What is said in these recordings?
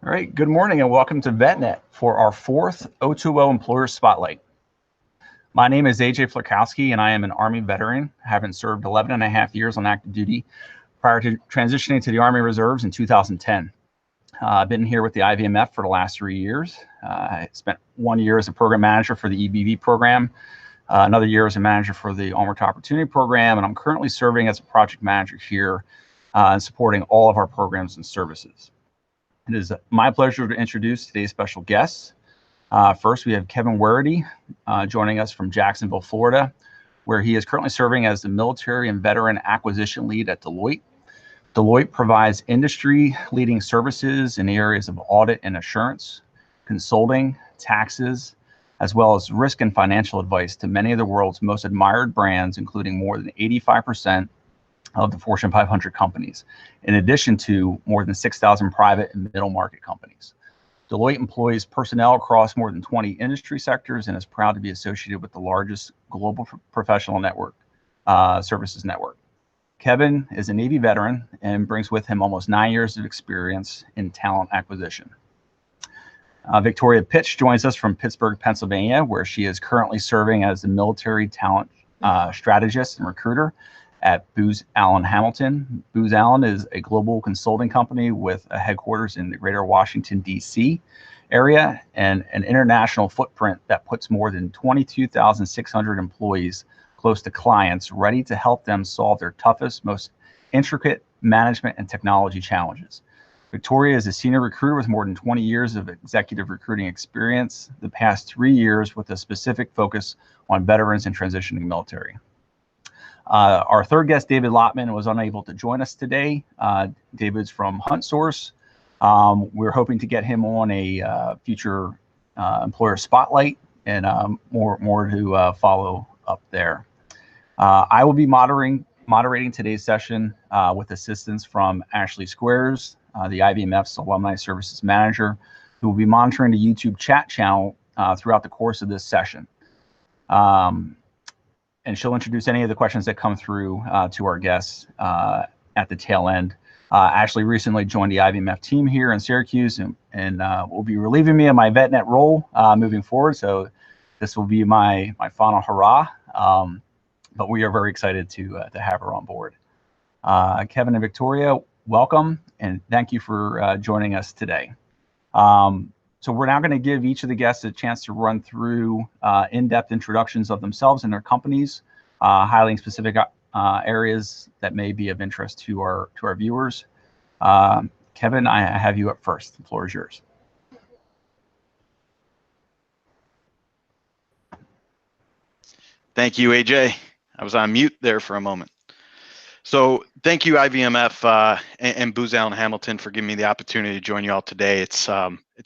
All right, good morning and welcome to VetNet for our fourth O2O Employer Spotlight. My name is AJ Flakowski and I am an Army veteran, having served 11 and a half years on active duty prior to transitioning to the Army Reserves in 2010. I've been here with the IVMF for the last 3 years. I spent 1 year as a program manager for the EBV program, another year as a manager for the Onward Opportunity Program, and I'm currently serving as a project manager here and supporting all of our programs and services. It is my pleasure to introduce today's special guests. First, we have Kevin Werity joining us from Jacksonville, Florida, where he is currently serving as the Military and Veteran Acquisition Lead at Deloitte. Deloitte provides industry-leading services in the areas of audit and assurance, consulting, taxes, as well as risk and financial advice to many of the world's most admired brands, including more than 85% of the Fortune 500 companies, in addition to more than 6,000 private and middle market companies. Deloitte employs personnel across more than 20 industry sectors and is proud to be associated with the largest global professional network, services network. Kevin is a Navy veteran and brings with him almost 9 years of experience in talent acquisition. Victoria Pitch joins us from Pittsburgh, Pennsylvania, where she is currently serving as the military talent strategist and recruiter at Booz Allen Hamilton. Booz Allen is a global consulting company with a headquarters in the greater Washington, D.C. area and an international footprint that puts more than 22,600 employees close to clients, ready to help them solve their toughest, most intricate management and technology challenges. Victoria is a senior recruiter with more than 20 years of executive recruiting experience, the past 3 years with a specific focus on veterans and transitioning military. Our third guest, David Lotman, was unable to join us today. David's from HuntSource. We're hoping to get him on a future employer spotlight and more to follow up there. I will be moderating today's session with assistance from Ashley Squares, the IVMF's Alumni Services Manager, who will be monitoring the YouTube chat channel throughout the course of this session. And she'll introduce any of the questions that come through to our guests at the tail end. Ashley recently joined the IVMF team here in Syracuse and will be relieving me of my VetNet role moving forward. So this will be my final hurrah, but we are very excited to have her on board. Kevin and Victoria, welcome, and thank you for joining us today. So we're now going to give each of the guests a chance to run through in-depth introductions of themselves and their companies, highlighting specific areas that may be of interest to our viewers. Kevin, I have you up first. The floor is yours. Thank you, AJ. I was on mute there for a moment. So thank you, IVMF and Booz Allen Hamilton, for giving me the opportunity to join you all today. It's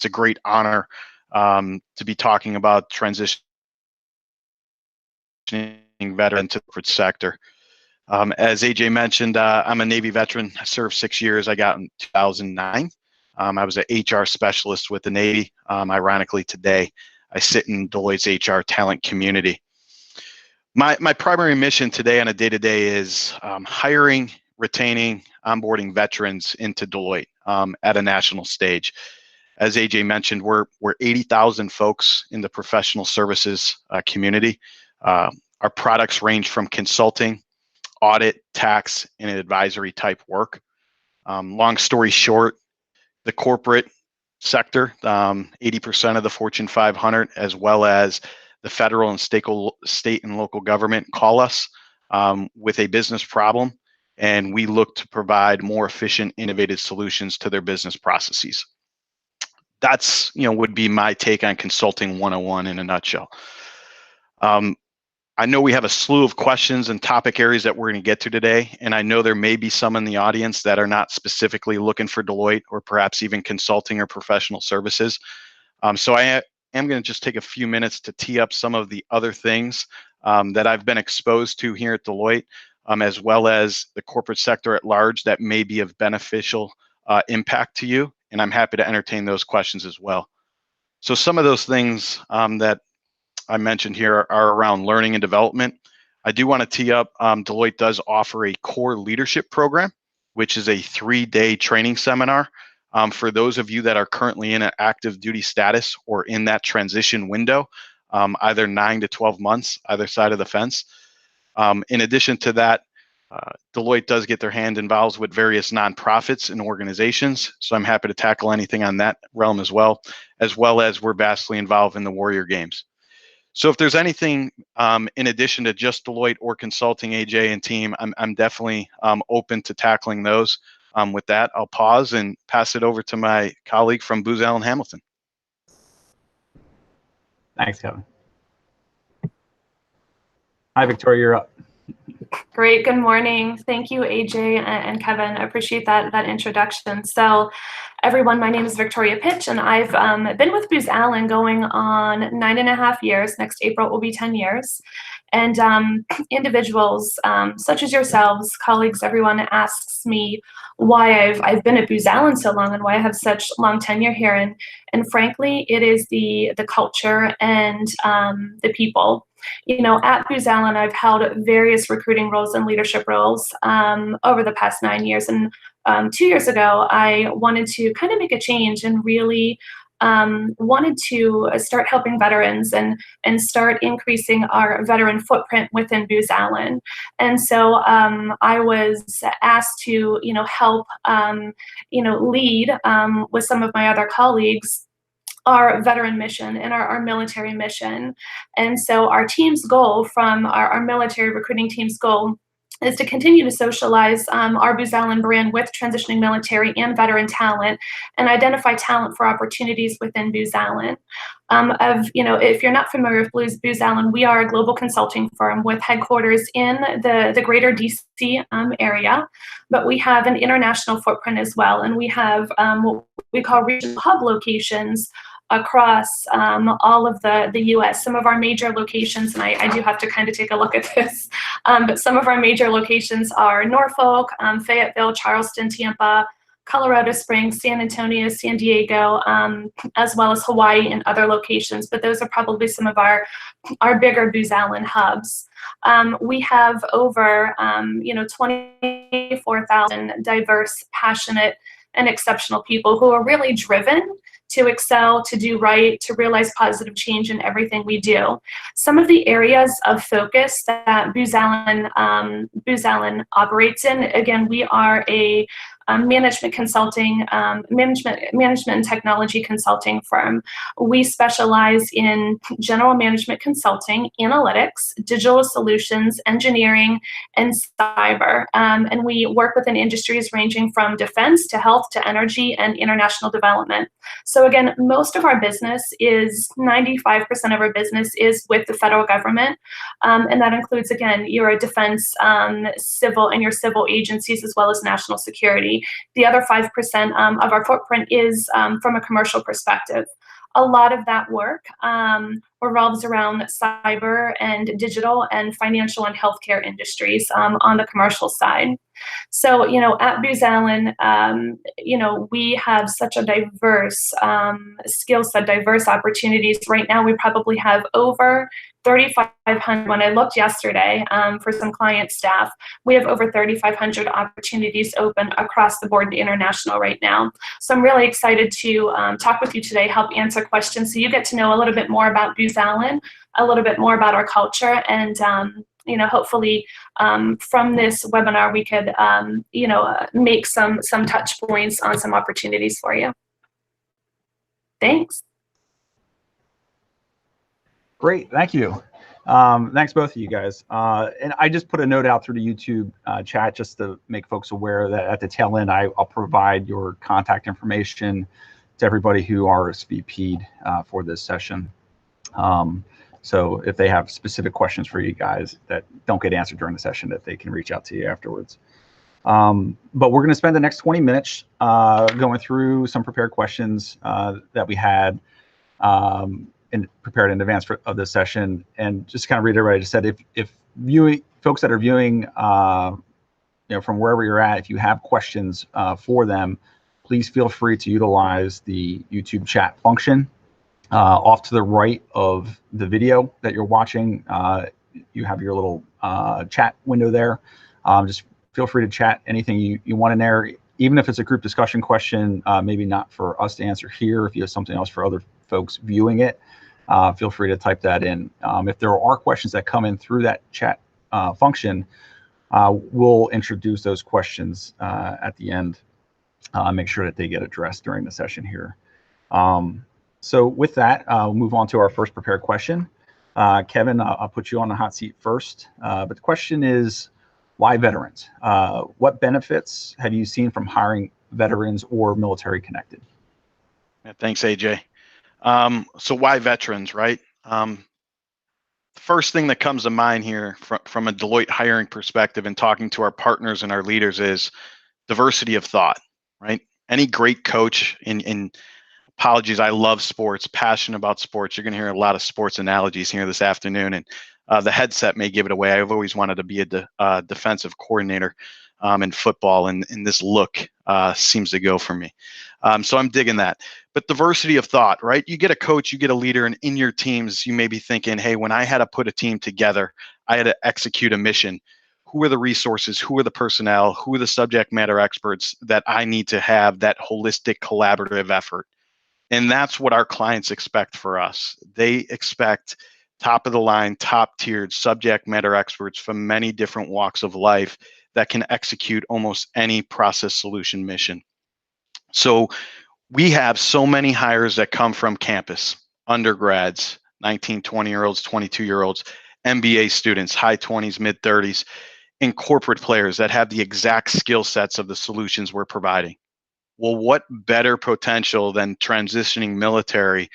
a great honor to be talking about transitioning veterans to the corporate sector. As AJ mentioned, I'm a Navy veteran. I served 6 years. I got in 2009. I was an HR specialist with the Navy. Ironically, today I sit in Deloitte's HR talent community. My primary mission today on a day-to-day is hiring, retaining, onboarding veterans into Deloitte at a national stage. As AJ mentioned, we're 80,000 folks in the professional services community. Our products range from consulting, audit, tax, and advisory type work. Long story short, the corporate sector, 80% of the Fortune 500, as well as the federal and state and local government, call us with a business problem, and we look to provide more efficient, innovative solutions to their business processes. That's, would be my take on consulting 101 in a nutshell. I know we have a slew of questions and topic areas that we're going to get to today, and I know there may be some in the audience that are not specifically looking for Deloitte or perhaps even consulting or professional services. So I am going to just take a few minutes to tee up some of the other things that I've been exposed to here at Deloitte, as well as the corporate sector at large that may be of beneficial impact to you, and I'm happy to entertain those questions as well. So some of those things that I mentioned here are around learning and development. I do want to tee up, Deloitte does offer a core leadership program, which is a 3-day training seminar For those of you that are currently in an active duty status or in that transition window, either 9 to 12 months, either side of the fence. In addition to that, Deloitte does get their hand involved with various nonprofits and organizations. So I'm happy to tackle anything on that realm as well as we're vastly involved in the Warrior Games. So if there's anything in addition to just Deloitte or consulting, AJ and team, I'm definitely open to tackling those. With that, I'll pause and pass it over to my colleague from Booz Allen Hamilton. Thanks, Kevin. Hi, Victoria, you're up. Great. Good morning. Thank you, AJ and Kevin. I appreciate that introduction. So, everyone, my name is Victoria Pitch, and I've been with Booz Allen going on 9.5 years. Next April will be 10 years. And individuals such as yourselves, colleagues, everyone asks me why I've been at Booz Allen so long and why I have such long tenure here. And frankly, it is the culture and the people. You know, at Booz Allen, I've held various recruiting roles and leadership roles over the past 9 years. And 2 years ago, I wanted to kind of make a change and really wanted to start helping veterans and start increasing our veteran footprint within Booz Allen. And so I was asked to, help, lead with some of my other colleagues our veteran mission and our military mission. And so our team's goal from our military recruiting team's goal is to continue to socialize our Booz Allen brand with transitioning military and veteran talent and identify talent for opportunities within Booz Allen. If you're not familiar with Booz Allen, we are a global consulting firm with headquarters in the greater DC area, but we have an international footprint as well. And we have what we call regional hub locations across all of the U.S. Some of our major locations, and I do have to kind of take a look at this, but some of our major locations are Norfolk, Fayetteville, Charleston, Tampa, Colorado Springs, San Antonio, San Diego, as well as Hawaii and other locations. But those are probably some of our bigger Booz Allen hubs. We have over 24,000 diverse, passionate, and exceptional people who are really driven to excel, to do right, to realize positive change in everything we do. Some of the areas of focus that Booz Allen operates in, again, we are a management consulting, management and technology consulting firm. We specialize in general management consulting, analytics, digital solutions, engineering, and cyber. And we work within industries ranging from defense to health to energy and international development. So again, most of our business is 95% of our business is with the federal government. And that includes, again, your defense, civil, and your civil agencies, as well as national security. The other 5% of our footprint is from a commercial perspective. A lot of that work revolves around cyber and digital and financial and healthcare industries on the commercial side. So, at Booz Allen, we have such a diverse skill set, diverse opportunities. Right now, we probably have over 3,500. When I looked yesterday for some client staff, we have over 3,500 opportunities open across the board and international right now. So I'm really excited to talk with you today, help answer questions so you get to know a little bit more about Booz Allen, a little bit more about our culture, and hopefully from this webinar we could make some touch points on some opportunities for you. Thanks. Great, thank you. Thanks both of you guys. And I just put a note out through the YouTube chat just to make folks aware that at the tail end I'll provide your contact information to everybody who RSVP'd for this session. So if they have specific questions for you guys that don't get answered during the session, that they can reach out to you afterwards. But we're going to spend the next 20 minutes going through some prepared questions that we had prepared in advance of this session. And just kind of reiterate what I just said, if folks that are viewing from wherever you're at, if you have questions for them, please feel free to utilize the YouTube chat function. Off to the right of the video that you're watching, you have your little chat window there. Just feel free to chat anything you want in there. even if it's a group discussion question, maybe not for us to answer here, if you have something else for other folks viewing it, feel free to type that in. If there are questions that come in through that chat function, we'll introduce those questions at the end, make sure that they get addressed during the session here. So with that, we'll move on to our first prepared question. Kevin, I'll put you on the hot seat first, but the question is, why veterans? What benefits have you seen from hiring veterans or military connected? Yeah, thanks, AJ. So why veterans, right? The first thing that comes to mind here from a Deloitte hiring perspective and talking to our partners and our leaders is diversity of thought, right? Any great coach in apologies, I love sports, passionate about sports. You're going to hear a lot of sports analogies here this afternoon, and the headset may give it away. I've always wanted to be a defensive coordinator in football, and this look seems to go for me. So I'm digging that. But diversity of thought, right? You get a coach, you get a leader, and in your teams, you may be thinking, hey, when I had to put a team together, I had to execute a mission. Who are the resources? Who are the personnel? Who are the subject matter experts that I need to have that holistic collaborative effort? And that's what our clients expect for us. They expect top of the line, top tiered subject matter experts from many different walks of life that can execute almost any process solution mission. So we have so many hires that come from campus, undergrads, 19, 20-year-olds, 22-year-olds, MBA students, high 20s, mid 30s, and corporate players that have the exact skill sets of the solutions we're providing. Well, what better potential than transitioning military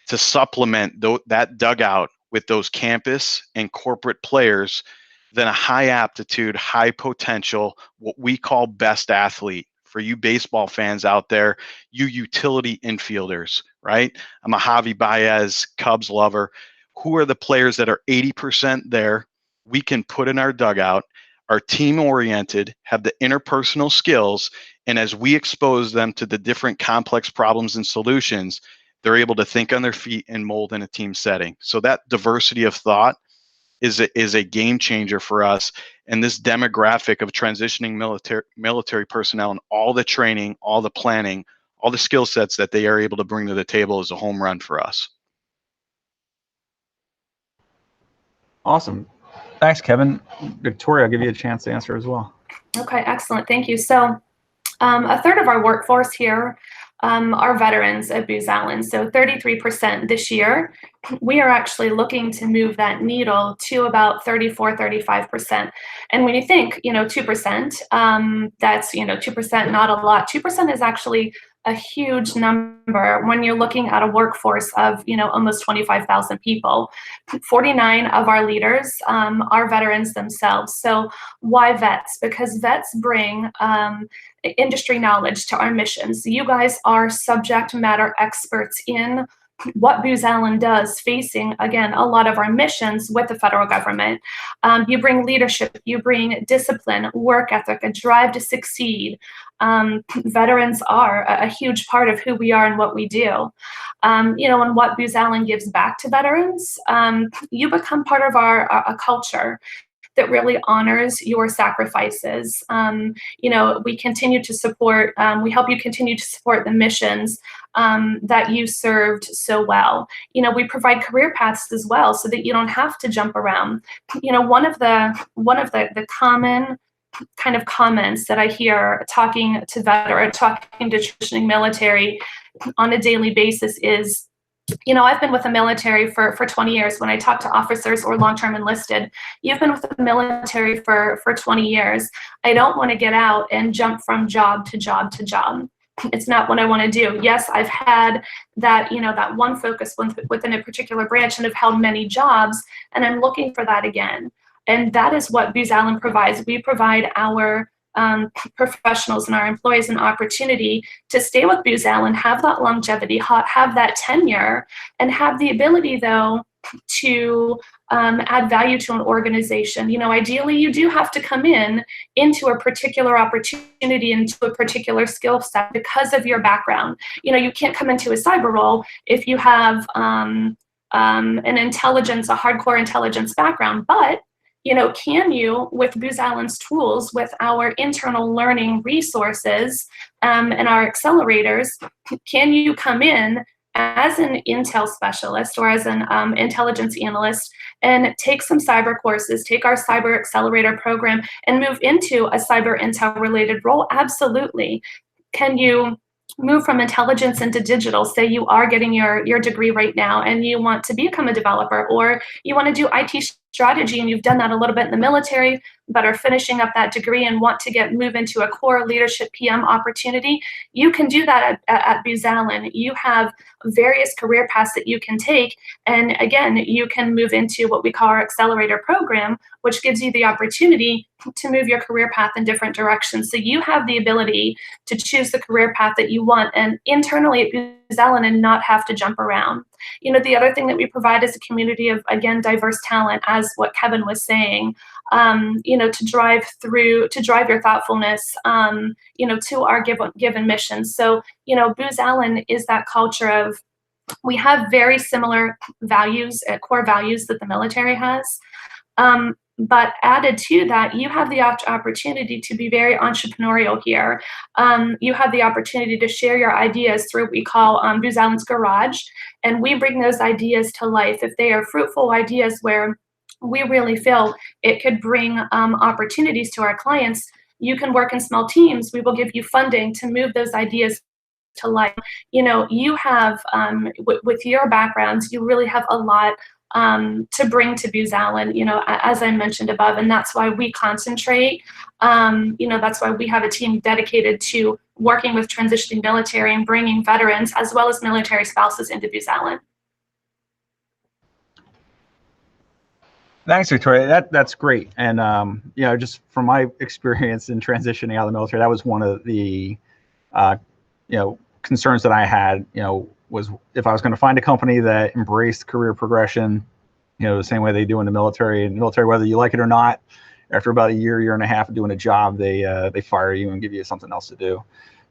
to supplement that dugout with those campus and corporate players than a high aptitude, high potential, what we call best athlete. For you baseball fans out there, you utility infielders, right? I'm a Javi Baez Cubs lover. Who are the players that are 80% there, we can put in our dugout, are team oriented, have the interpersonal skills, and as we expose them to the different complex problems and solutions, they're able to think on their feet and mold in a team setting. So that diversity of thought is a game changer for us. And this demographic of transitioning military personnel and all the training, all the planning, all the skill sets that they are able to bring to the table is a home run for us. Awesome. Thanks, Kevin. Victoria, I'll give you a chance to answer as well. Okay, excellent. Thank you. So a third of our workforce here are veterans at Booz Allen. So 33% this year. We are actually looking to move that needle to about 34, 35%. And when you think, 2%, that's, 2% not a lot. 2% is actually a huge number when you're looking at a workforce of, almost 25,000 people. 49 of our leaders are veterans themselves. So why vets? Because vets bring industry knowledge to our missions. You guys are subject matter experts in what Booz Allen does, facing, again, a lot of our missions with the federal government. You bring leadership, you bring discipline, work ethic, a drive to succeed. Veterans are a huge part of who we are and what we do. And what Booz Allen gives back to veterans, you become part of our culture that really honors your sacrifices. We continue to support, we help you continue to support the missions that you served so well. We provide career paths as well so that you don't have to jump around. One of the common kind of comments that I hear talking to transitioning military on a daily basis is, I've been with the military for 20 years. When I talk to officers or long-term enlisted, you've been with the military for 20 years. I don't want to get out and jump from job to job to job. It's not what I want to do. Yes, I've had that, that one focus within a particular branch and have held many jobs, and I'm looking for that again. And that is what Booz Allen provides. We provide our professionals and our employees an opportunity to stay with Booz Allen, have that longevity, have that tenure, and have the ability, though, to add value to an organization. Ideally, you do have to come into a particular opportunity, into a particular skill set because of your background. You can't come into a cyber role if you have a hardcore intelligence background, but can you, with Booz Allen's tools, with our internal learning resources and our accelerators, can you come in as an intel specialist or as an intelligence analyst and take some cyber courses, take our cyber accelerator program and move into a cyber intel related role? Absolutely. Can you move from intelligence into digital? Say you are getting your degree right now and you want to become a developer, or you want to do IT strategy and you've done that a little bit in the military, but are finishing up that degree and want to move into a core leadership PM opportunity. You can do that at Booz Allen. You have various career paths that you can take. And again, you can move into what we call our accelerator program, which gives you the opportunity to move your career path in different directions. So you have the ability to choose the career path that you want and internally at Booz Allen and not have to jump around. The other thing that we provide is a community of, again, diverse talent, as what Kevin was saying, to drive your thoughtfulness, to our given mission. So, Booz Allen is that culture of, we have very similar values, core values that the military has. But added to that, you have the opportunity to be very entrepreneurial here. You have the opportunity to share your ideas through what we call Booz Allen's Garage, and we bring those ideas to life. If they are fruitful ideas where we really feel it could bring opportunities to our clients, you can work in small teams. We will give you funding to move those ideas to life. You have, with your backgrounds, you really have a lot to bring to Booz Allen, as I mentioned above, and that's why we concentrate. That's why we have a team dedicated to working with transitioning military and bringing veterans as well as military spouses into Booz Allen. Thanks, Victoria. That's great. And just from my experience in transitioning out of the military, that was one of the concerns that I had. Was if I was going to find a company that embraced career progression, the same way they do in the military. In the military, whether you like it or not, after about a year and a half of doing a job, they fire you and give you something else to do.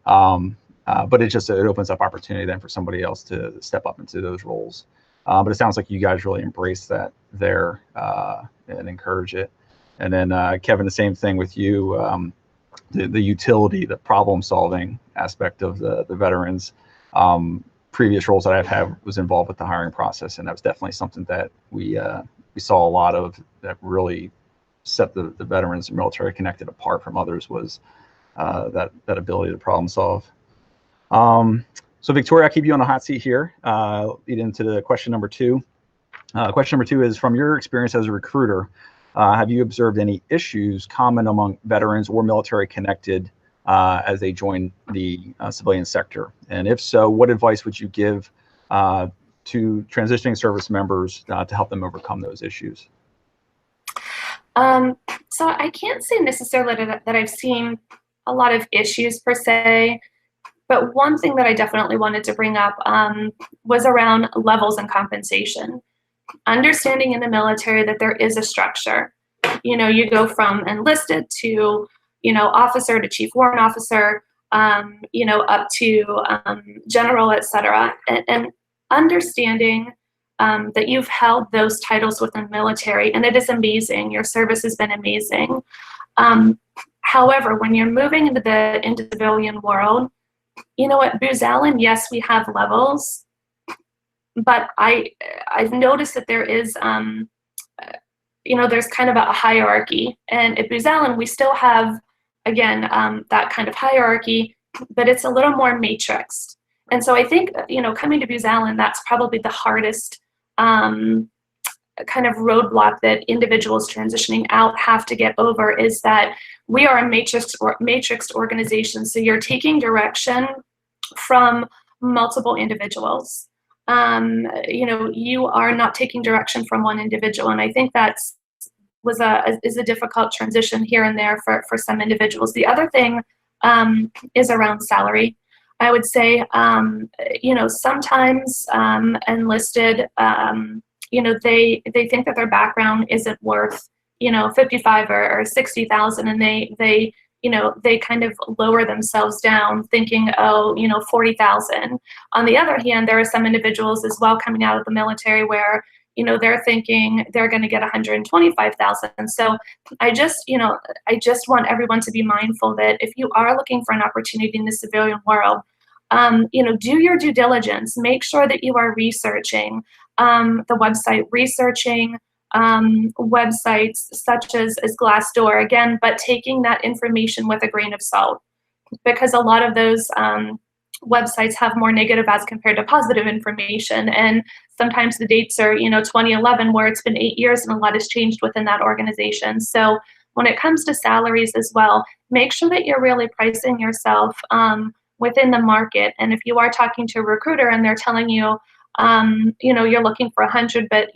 But it opens up opportunity then for somebody else to step up into those roles. But it sounds like you guys really embrace that there and encourage it. And then Kevin, the same thing with you. The utility, the problem solving aspect of the veterans. Previous roles that I've had was involved with the hiring process, and that was definitely something that we saw a lot of that really set the veterans and military connected apart from others, was that ability to problem solve. So Victoria, I'll keep you on the hot seat here. Lead into the question number 2. Question number 2 is, from your experience as a recruiter, have you observed any issues common among veterans or military connected as they join the civilian sector? And if so, what advice would you give to transitioning service members to help them overcome those issues? So I can't say necessarily that I've seen a lot of issues per se, but one thing that I definitely wanted to bring up was around levels and compensation. Understanding in the military that there is a structure. You go from enlisted to officer to chief warrant officer, up to general, etc. And understanding that you've held those titles within the military, and it is amazing. Your service has been amazing. However, when you're moving into the civilian world, at Booz Allen, yes, we have levels, but I've noticed that there is there's kind of a hierarchy, and at Booz Allen we still have, again, that kind of hierarchy, but it's a little more matrixed. And so I think, coming to Booz Allen, that's probably the hardest kind of roadblock that individuals transitioning out have to get over, is that we are a matrixed organization. So you're taking direction from multiple individuals. You are not taking direction from one individual, and I think is a difficult transition here and there for some individuals. The other thing is around salary. I would say, sometimes enlisted, they think that their background isn't worth, 55 or 60,000, and they kind of lower themselves down, thinking, 40,000. On the other hand, there are some individuals as well coming out of the military where, they're thinking they're going to get 125,000. So I just want everyone to be mindful that if you are looking for an opportunity in the civilian world, do your due diligence. Make sure that you are researching the website, researching websites such as Glassdoor, again, but taking that information with a grain of salt, because a lot of those websites have more negative as compared to positive information. And sometimes the dates are, 2011, where it's been 8 years and a lot has changed within that organization. So when it comes to salaries as well, make sure that you're really pricing yourself within the market. And if you are talking to a recruiter and they're telling you, you're looking for 100, but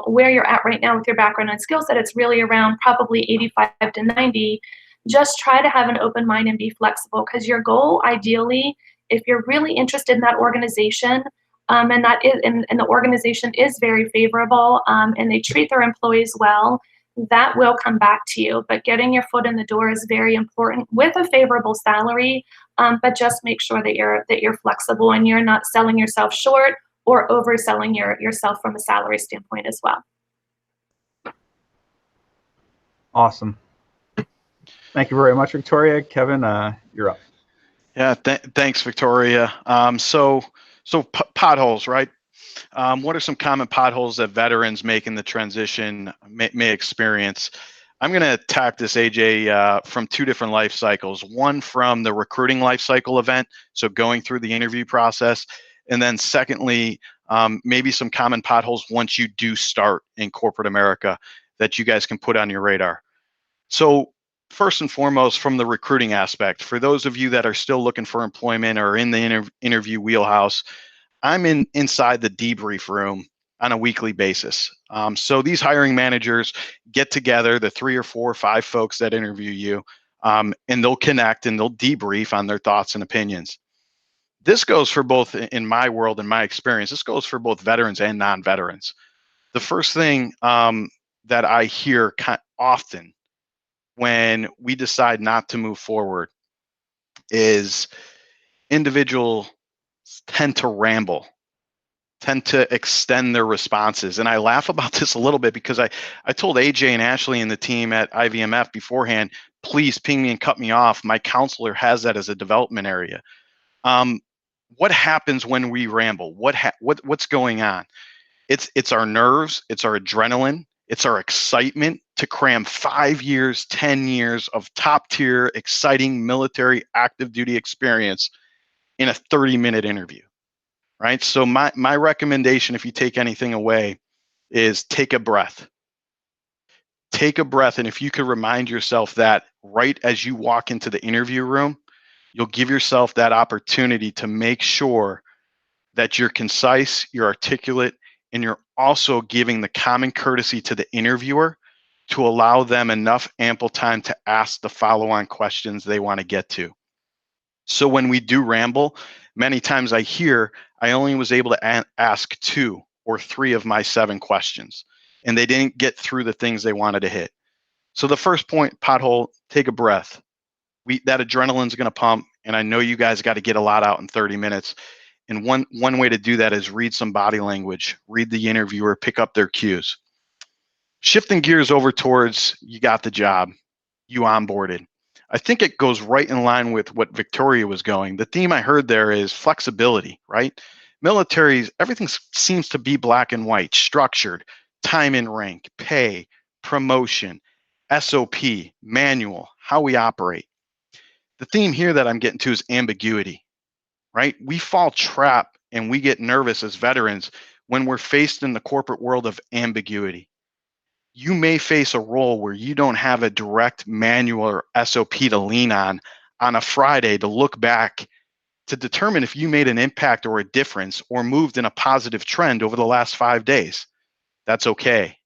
where you're at right now with your background and skill set, it's really around probably 85 to 90. Just try to have an open mind and be flexible, because your goal, ideally, if you're really interested in that organization, and the organization is very favorable, and they treat their employees well, that will come back to you. But getting your foot in the door is very important with a favorable salary. But just make sure that you're flexible and you're not selling yourself short or overselling yourself from a salary standpoint as well. Awesome. Thank you very much, Victoria. Kevin, you're up. Yeah, thanks, Victoria. So potholes, right? What are some common potholes that veterans making the transition may experience? I'm going to attack this, AJ, from two different life cycles. One from the recruiting life cycle event, so going through the interview process, and then secondly, maybe some common potholes once you do start in corporate America that you guys can put on your radar. So first and foremost, from the recruiting aspect, for those of you that are still looking for employment or in the interview wheelhouse, I'm inside the debrief room on a weekly basis. So these hiring managers get together, the 3 or 4 or 5 folks that interview you, and they'll connect and they'll debrief on their thoughts and opinions. This goes for both, in my world and my experience, this goes for both veterans and non-veterans. The first thing that I hear often when we decide not to move forward is individuals tend to ramble, tend to extend their responses. And I laugh about this a little bit because I told AJ and Ashley and the team at IVMF beforehand, please ping me and cut me off. My counselor has that as a development area. What happens when we ramble? What's going on? It's our nerves, it's our adrenaline, it's our excitement to cram 5 years, 10 years of top tier, exciting military active duty experience in a 30-minute interview, right? So my recommendation, if you take anything away, is take a breath. Take a breath, and if you could remind yourself that right as you walk into the interview room, you'll give yourself that opportunity to make sure that you're concise, you're articulate, and you're also giving the common courtesy to the interviewer to allow them enough ample time to ask the follow-on questions they want to get to. So when we do ramble, many times I hear I only was able to ask 2 or 3 of my 7 questions, and they didn't get through the things they wanted to hit. So the first point, pothole, take a breath. That adrenaline's going to pump, and I know you guys got to get a lot out in 30 minutes. And one way to do that is read some body language, read the interviewer, pick up their cues. Shifting gears over towards you got the job, you onboarded. I think it goes right in line with what Victoria was going. The theme I heard there is flexibility, right? Militaries, everything seems to be black and white, structured, time in rank, pay, promotion, SOP, manual, how we operate. The theme here that I'm getting to is ambiguity, right? We fall trap and we get nervous as veterans when we're faced in the corporate world of ambiguity. You may face a role where you don't have a direct manual or SOP to lean on a Friday to look back to determine if you made an impact or a difference or moved in a positive trend over the last 5 days. That's okay.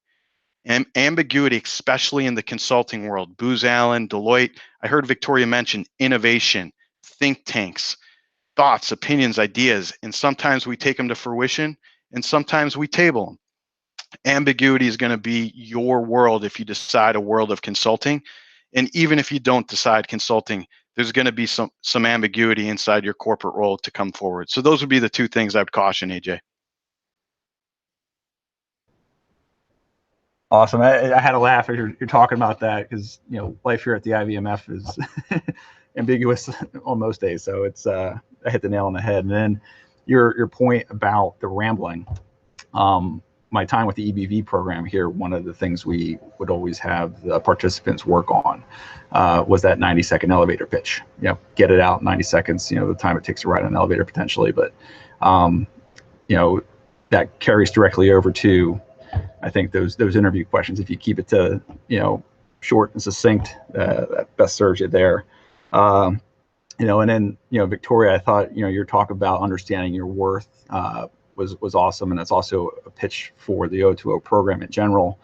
And ambiguity, especially in the consulting world, Booz Allen, Deloitte, I heard Victoria mention innovation, think tanks, thoughts, opinions, ideas, and sometimes we take them to fruition and sometimes we table them. Ambiguity is going to be your world if you decide a world of consulting. And even if you don't decide consulting, there's going to be some ambiguity inside your corporate role to come forward. So those would be the 2 things I would caution, AJ. Awesome. I had a laugh as you're talking about that because, life here at the IVMF is ambiguous on most days. So it's, I hit the nail on the head. And then your point about the rambling, my time with the EBV program here, one of the things we would always have the participants work on was that 90-second elevator pitch. Get it out in 90 seconds, the time it takes to ride an elevator potentially. But, that carries directly over to, I think, those interview questions. If you keep it to, short and succinct, that best serves you there. And then, Victoria, I thought, your talk about understanding your worth was awesome. And that's also a pitch for the O2O program in general.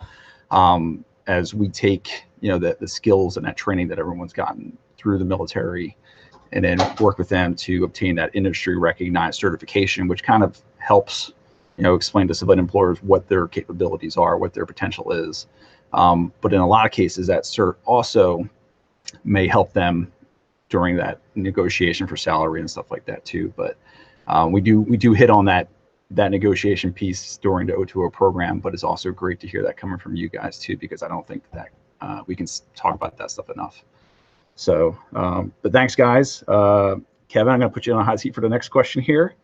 As we take, the skills and that training that everyone's gotten through the military and then work with them to obtain that industry recognized certification, which kind of helps, explain to civilian employers what their capabilities are, what their potential is. But in a lot of cases, that cert also may help them during that negotiation for salary and stuff like that too. But we do hit on that negotiation piece during the O2O program, but it's also great to hear that coming from you guys too, because I don't think that we can talk about that stuff enough. So, but thanks guys. Kevin, I'm gonna put you on a hot seat for the next question here.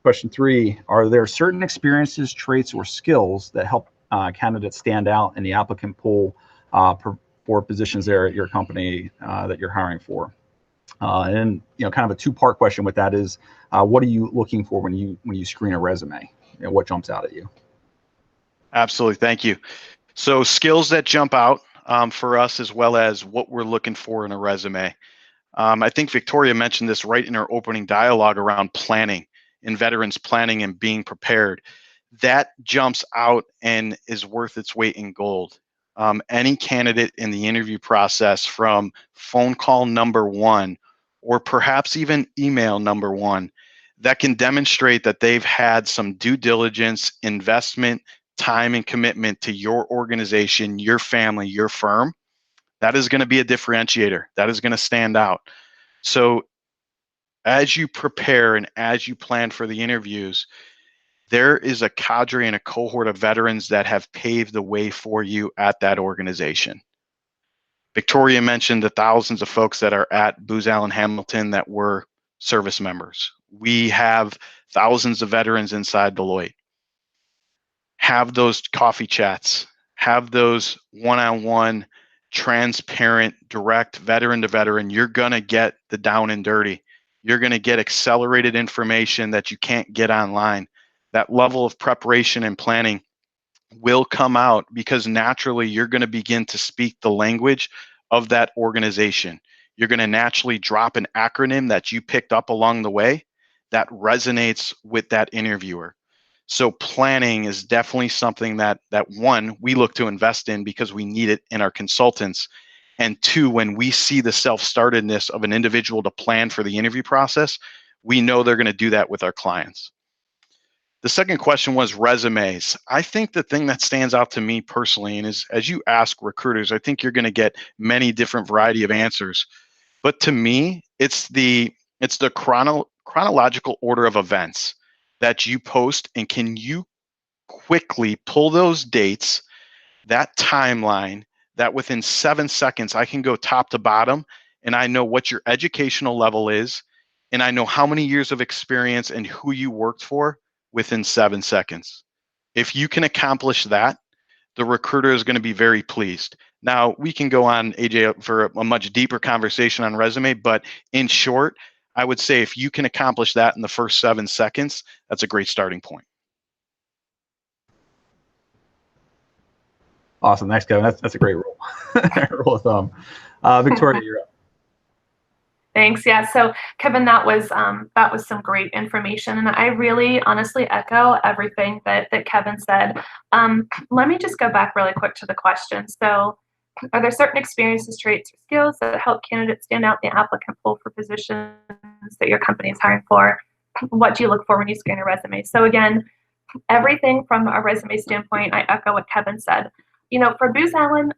Question 3, are there certain experiences, traits, or skills that help candidates stand out in the applicant pool for positions there at your company that you're hiring for? And kind of a 2-part question with that is, what are you looking for when you screen a resume? What jumps out at you? Absolutely, thank you. So skills that jump out for us, as well as what we're looking for in a resume. I think Victoria mentioned this right in her opening dialogue around planning. In veterans planning and being prepared, that jumps out and is worth its weight in gold. Any candidate in the interview process, from phone call number 1 or perhaps even email number 1, that can demonstrate that they've had some due diligence, investment, time, and commitment to your organization, your family, your firm, that is going to be a differentiator. That is going to stand out. So as you prepare and as you plan for the interviews, there is a cadre and a cohort of veterans that have paved the way for you at that organization. Victoria mentioned the thousands of folks that are at Booz Allen Hamilton that were service members. We have thousands of veterans inside Deloitte. Have those coffee chats, have those one-on-one, transparent, direct, veteran to veteran. You're gonna get the down and dirty. You're going to get accelerated information that you can't get online. That level of preparation and planning will come out because naturally you're going to begin to speak the language of that organization. You're going to naturally drop an acronym that you picked up along the way that resonates with that interviewer. So planning is definitely something that 1, we look to invest in because we need it in our consultants. And 2, when we see the self-startedness of an individual to plan for the interview process, we know they're going to do that with our clients. The second question was resumes. I think the thing that stands out to me personally, and as you ask recruiters, I think you're going to get many different variety of answers. But to me, it's the chronological order of events that you post, and can you quickly pull those dates, that timeline, that within 7 seconds, I can go top to bottom and I know what your educational level is, and I know how many years of experience and who you worked for within 7 seconds. If you can accomplish that, the recruiter is going to be very pleased. Now, we can go on, AJ, for a much deeper conversation on resume, but in short, I would say if you can accomplish that in the first 7 seconds, that's a great starting point. Awesome. Thanks, Kevin. That's a great rule. Rule of thumb. Victoria, you're up. Thanks. Yeah. So Kevin, that was some great information, and I really honestly echo everything that Kevin said. Let me just go back really quick to the question. So, are there certain experiences, traits, or skills that help candidates stand out in the applicant pool for positions that your company is hiring for? What do you look for when you screen a resume? So again, everything from a resume standpoint, I echo what Kevin said. For Booz Allen,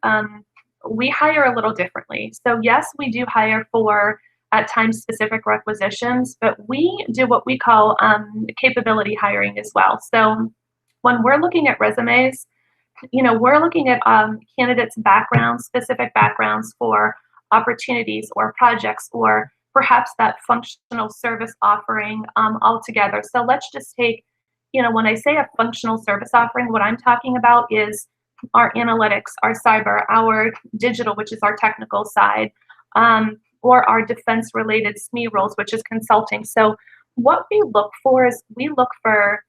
we hire a little differently. So yes, we do hire for at times specific requisitions, but we do what we call capability hiring as well. So when we're looking at resumes, we're looking at candidates' backgrounds, specific backgrounds for opportunities or projects or perhaps that functional service offering altogether. So let's just take, when I say a functional service offering, what I'm talking about is our analytics, our cyber, our digital, which is our technical side, or our defense-related SME roles, which is consulting. So what we look for is we look for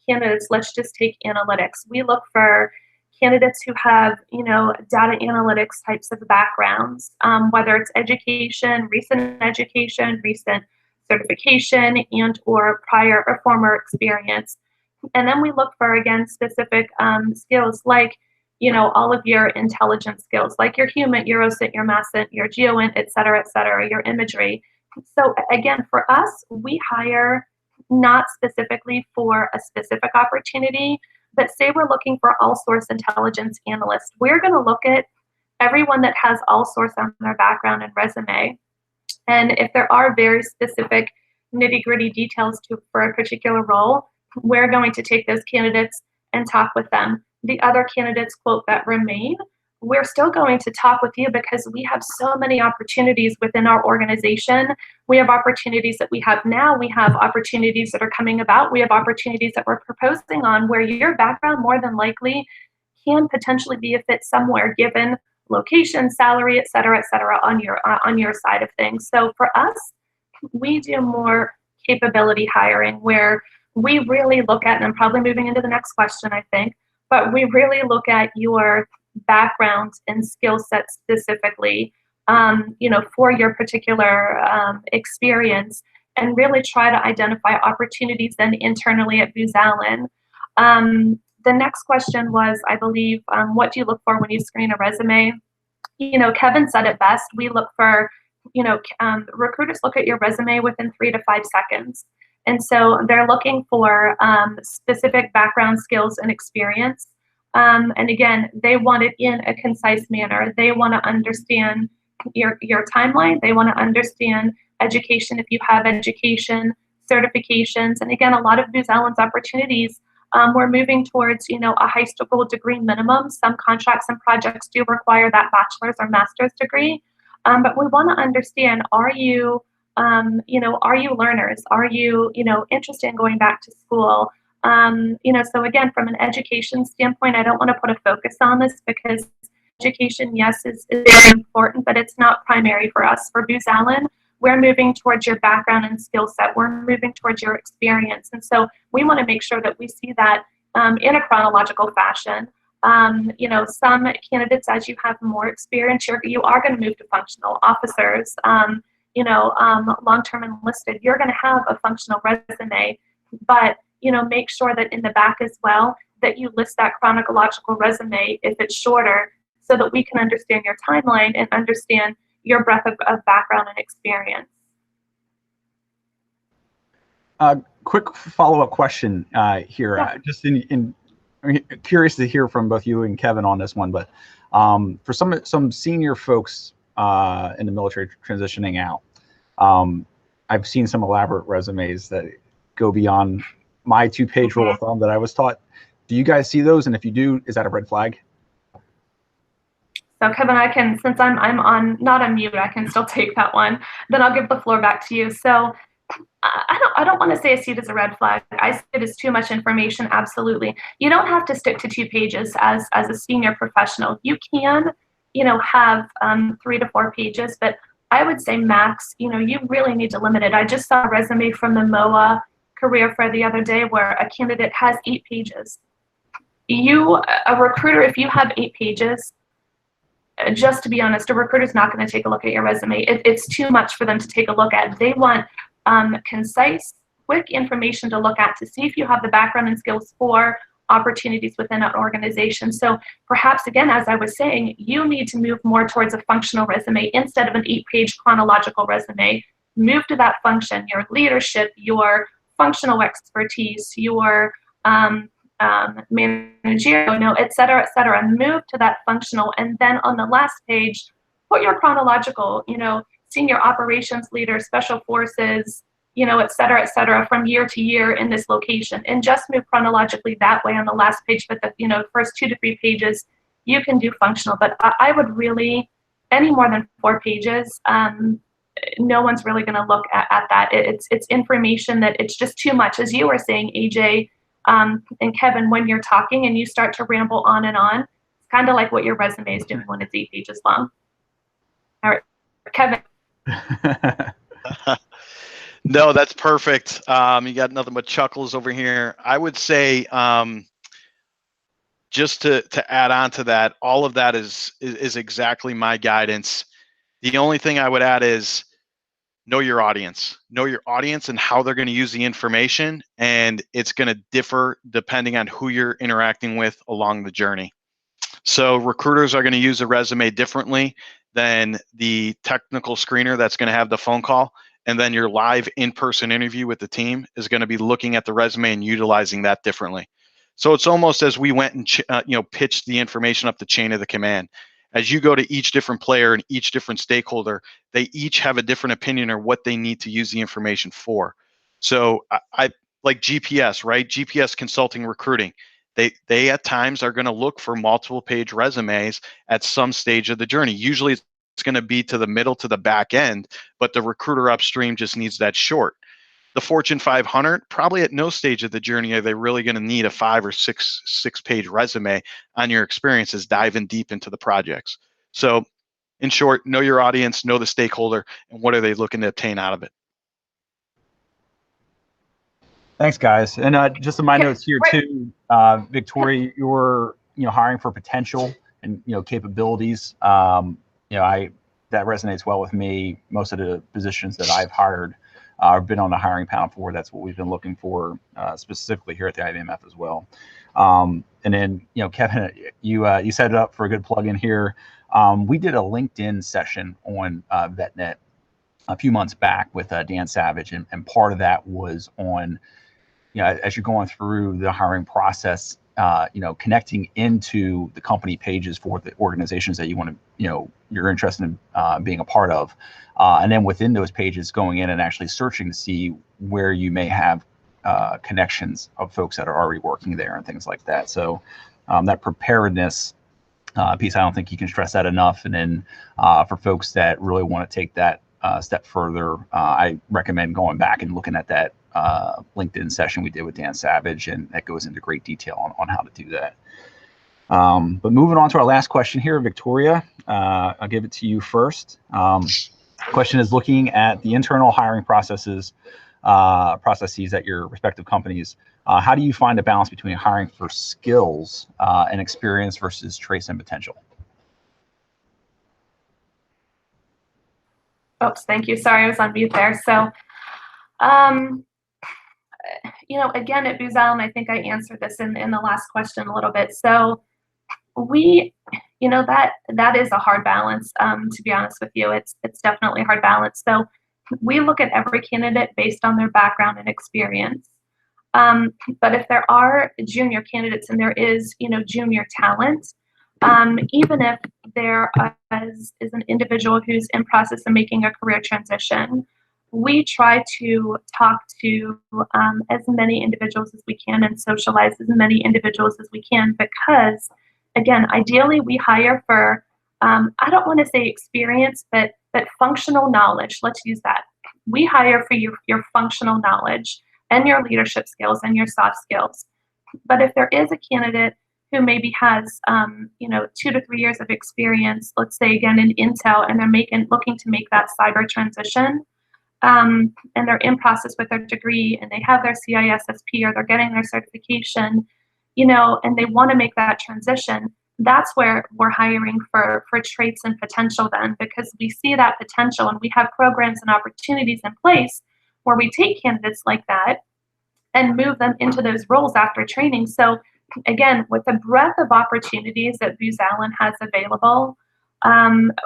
candidates, let's just take analytics. We look for candidates who have, data analytics types of backgrounds, whether it's education, recent certification, and or prior or former experience. And then we look for, again, specific skills like, all of your intelligence skills, like your HUMINT, your OSINT, your MASINT, your GeoInt, et cetera, your imagery. So again, for us, we hire not specifically for a specific opportunity, but say we're looking for all source intelligence analysts. We're going to look at everyone that has all source on their background and resume. And if there are very specific nitty-gritty details for a particular role, we're going to take those candidates and talk with them. The other candidates, quote, that remain, we're still going to talk with you because we have so many opportunities within our organization. We have opportunities that we have now. We have opportunities that are coming about. We have opportunities that we're proposing on where your background more than likely can potentially be a fit somewhere given location, salary, et cetera, on your side of things. So for us, we do more capability hiring where we really look at, and I'm probably moving into the next question, I think, but we really look at your background and skill set specifically, for your particular experience, and really try to identify opportunities then internally at Booz Allen. The next question was, I believe, what do you look for when you screen a resume? Kevin said it best. We look for, recruiters look at your resume within 3 to 5 seconds. And so they're looking for specific background skills and experience. And again, they want it in a concise manner. They want to understand your timeline. They want to understand education, if you have education, certifications. And again, a lot of Booz Allen's opportunities, we're moving towards, a high school degree minimum. Some contracts and projects do require that bachelor's or master's degree. But we want to understand, are you learners? Are you, interested in going back to school? So again, from an education standpoint, I don't want to put a focus on this because education, yes, is very important, but it's not primary for us. For Booz Allen, we're moving towards your background and skill set. We're moving towards your experience. And so we want to make sure that we see that in a chronological fashion. Some candidates, as you have more experience, you are going to move to functional officers, long-term enlisted. You're going to have a functional resume, but make sure that in the back as well, that you list that chronological resume if it's shorter so that we can understand your timeline and understand your breadth of background and experience. Quick follow-up question here. Yeah. Just I'm curious to hear from both you and Kevin on this one, but for some senior folks in the military transitioning out, I've seen some elaborate resumes that go beyond my 2-page rule of thumb that I was taught. Do you guys see those? And if you do, is that a red flag? So Kevin, I can, since I'm on not on mute, I can still take that one. Then I'll give the floor back to you. So I don't want to say I see it as a red flag. I see it as too much information. Absolutely. You don't have to stick to 2 pages as a senior professional. You can, have 3 to 4 pages, but I would say max, you really need to limit it. I just saw a resume from the MOA career fair the other day where a candidate has 8 pages. A recruiter, if you have 8 pages, just to be honest, a recruiter's not going to take a look at your resume. It's too much for them to take a look at. They want concise, quick information to look at to see if you have the background and skills for opportunities within an organization. So perhaps, again, as I was saying, you need to move more towards a functional resume instead of an 8-page chronological resume. Move to that function, your leadership, your functional expertise, your managerial, et cetera, move to that functional. And then on the last page, put your chronological, senior operations leader, special forces, et cetera, from year to year in this location, and just move chronologically that way on the last page. But the first 2 to 3 pages, you can do functional. But I would really, any more than 4 pages, no one's really going to look at that. It's information that it's just too much. As you were saying, AJ and Kevin, when you're talking and you start to ramble on and on, it's kind of like what your resume is doing when it's 8 pages long. All right, Kevin. No, that's perfect. You got nothing but chuckles over here. I would say, just to add on to that, all of that is exactly my guidance. The only thing I would add is know your audience. Know your audience and how they're going to use the information, and it's going to differ depending on who you're interacting with along the journey. So recruiters are going to use a resume differently than the technical screener that's going to have the phone call. And then your live in-person interview with the team is going to be looking at the resume and utilizing that differently. So it's almost as we went and pitched the information up the chain of the command. As you go to each different player and each different stakeholder, they each have a different opinion or what they need to use the information for. So I like GPS, right? GPS consulting recruiting. They at times are going to look for multiple page resumes at some stage of the journey. Usually it's going to be to the middle to the back end, but the recruiter upstream just needs that short. The Fortune 500, probably at no stage of the journey are they really going to need a 5 or 6 page resume on your experiences diving deep into the projects. So in short, know your audience, know the stakeholder, and what are they looking to obtain out of it. Thanks, guys. And just in my notes here too, Victoria, you were hiring for potential and capabilities. That resonates well with me. Most of the positions that I've hired, I've been on the hiring panel for. That's what we've been looking for specifically here at the IVMF as well. And then Kevin, you set it up for a good plug-in here. We did a LinkedIn session on VetNet a few months back with Dan Savage, and part of that was on as you're going through the hiring process, connecting into the company pages for the organizations that you want to, you're interested in being a part of. And then within those pages, going in and actually searching to see where you may have connections of folks that are already working there and things like that. So that preparedness piece, I don't think you can stress that enough. And then for folks that really want to take that step further, I recommend going back and looking at that LinkedIn session we did with Dan Savage, and that goes into great detail on how to do that. But moving on to our last question here, Victoria, I'll give it to you first. Question is, looking at the internal hiring processes at your respective companies, how do you find a balance between hiring for skills and experience versus traits and potential? Oops, thank you. Sorry, I was on mute there. So, again, at Booz Allen, I think I answered this in the last question a little bit. So we, that is a hard balance, to be honest with you. It's definitely a hard balance. So we look at every candidate based on their background and experience. But if there are junior candidates and there is, junior talent, even if there is an individual who's in process of making a career transition, we try to talk to as many individuals as we can and socialize as many individuals as we can, because, again, ideally we hire for, I don't want to say experience, but functional knowledge. Let's use that. We hire for your functional knowledge and your leadership skills and your soft skills. But if there is a candidate who maybe has 2 to 3 years of experience, let's say again in Intel, and they're looking to make that cyber transition, and they're in process with their degree and they have their CISSP or they're getting their certification, and they want to make that transition, that's where we're hiring for traits and potential then, because we see that potential and we have programs and opportunities in place where we take candidates like that and move them into those roles after training. So again, with the breadth of opportunities that Booz Allen has available,